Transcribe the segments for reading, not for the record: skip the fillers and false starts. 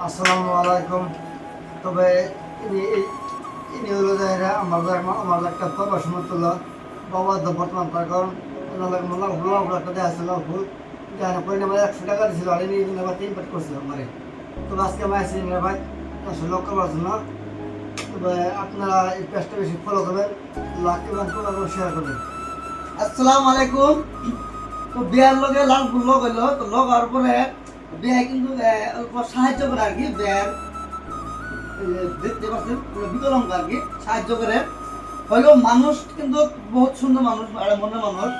আসসালামু আলাইকুম। তবে ইনি হলো যে আমার একটা বাবা সমতুল্য বাবা তো বর্তমান তার কারণ লাভ একটা দেওয়া ছিল ভুল দেওয়ার পরে আমার 100 টাকা দিয়েছিল আর ইনি আবার 3 পেট করছিল আমারে। তবে আজকে আমি আসছি ভাই আসলে লক্ষ্য করার জন্য। তবে আপনারা এই পেজটা বেশি ফলো করবেন, লাইক এবং শেয়ার করবেন। আসসালামু আলাইকুম। তো বিয়ার লগে লাল লগ হইলো, তো লগ হওয়ার পরে বিয়া কিন্তু অল্প সাহায্য করে আর কি, বিয়ার দেখতে পাচ্ছেন বিকলঙ্গ আর কি সাহায্য করে হইলেও মানুষ কিন্তু বহুত সুন্দর মানুষ, মনের মানুষ,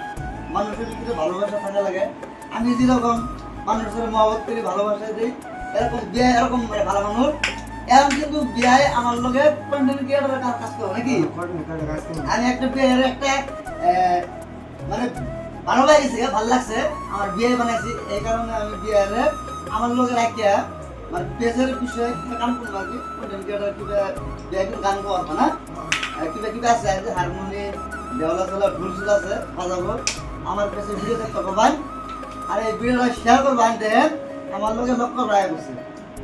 মানুষের ভিতরে ভালোবাসা থাকা লাগে। আমি যেরকম মানুষের মহব্বত করি, ভালোবাসা দিই, এরকম বিয়ে এরকম ভালো মানুষ। এরকম কিন্তু বিয়ায় আমার লগে কন্টেন্ট ক্রিয়েটরের কাজ করে নাকি। আমি একটা বিয়ের একটা মানে ভালো লাগছে, ভালো লাগছে, আমার বিয়ে বানাইছি, এই কারণে আমি বিয়েরে আমার লোকের রাখিয়া মানে পেজের বিষয়ে কাম করবো আর কি। কন্টেন্ট ক্রিয়েটর কিবা বিয়ে কিন্তু গান করবো না, কিবা কিবা আছে হারমোনিয়াম, দেওয়ালা চলা ঢোল চুল আছে বাজাবো, আমার পেজে ভিডিও দেখতে পাবেন। আর এই ভিডিওটা শেয়ার করবেন, দেখেন আমার লোকের লক্ষ্য রায় বসে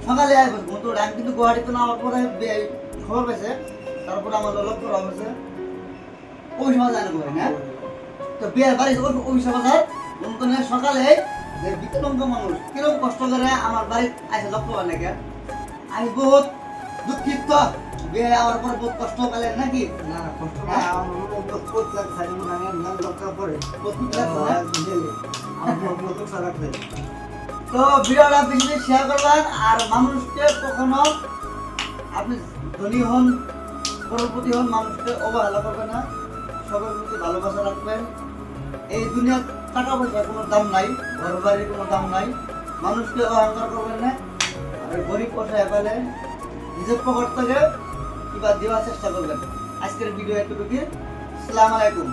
সকালে আয় বসে মতো আমি কিন্তু গুয়াহাটিতে নামার পরে খবর পেয়েছে, তারপরে আমার লক্ষ্য রায় বসে ওই সময় জানা করে হ্যাঁ। তো বিয়ের বাড়ি অভিষেক বাজার নতুন সকালে বিকলাঙ্গ মানুষ কিরকম কষ্ট করে আমার বাড়ি আসে লক্ষ্য করে নাকি। আমি বহুত দুঃখিত, বিয়ে আমার পরে বহুত কষ্ট পেলেন নাকি। না কষ্ট না, আমার বহুত লাগছে, আমি লক্ষ্য করে লাগছে। তো ভিডিওটা বেশি বেশি শেয়ার করবেন। আর মানুষকে কখনো আপনি ধনী হন, করোড়পতি হন, মানুষকে অবহেলা করবেন না, সবার প্রতি ভালোবাসা রাখবেন। এই দুনিয়ার টাকা পয়সার কোনো দাম নাই, ঘর বাড়ির কোনো দাম নাই, মানুষকে অহংকার করবেন না। আর গরিব পোষায় পেলে নিজের পকেট থেকে কিবা দেওয়ার চেষ্টা করবেন। আজকের ভিডিও এতটুকু। আসসালামু আলাইকুম।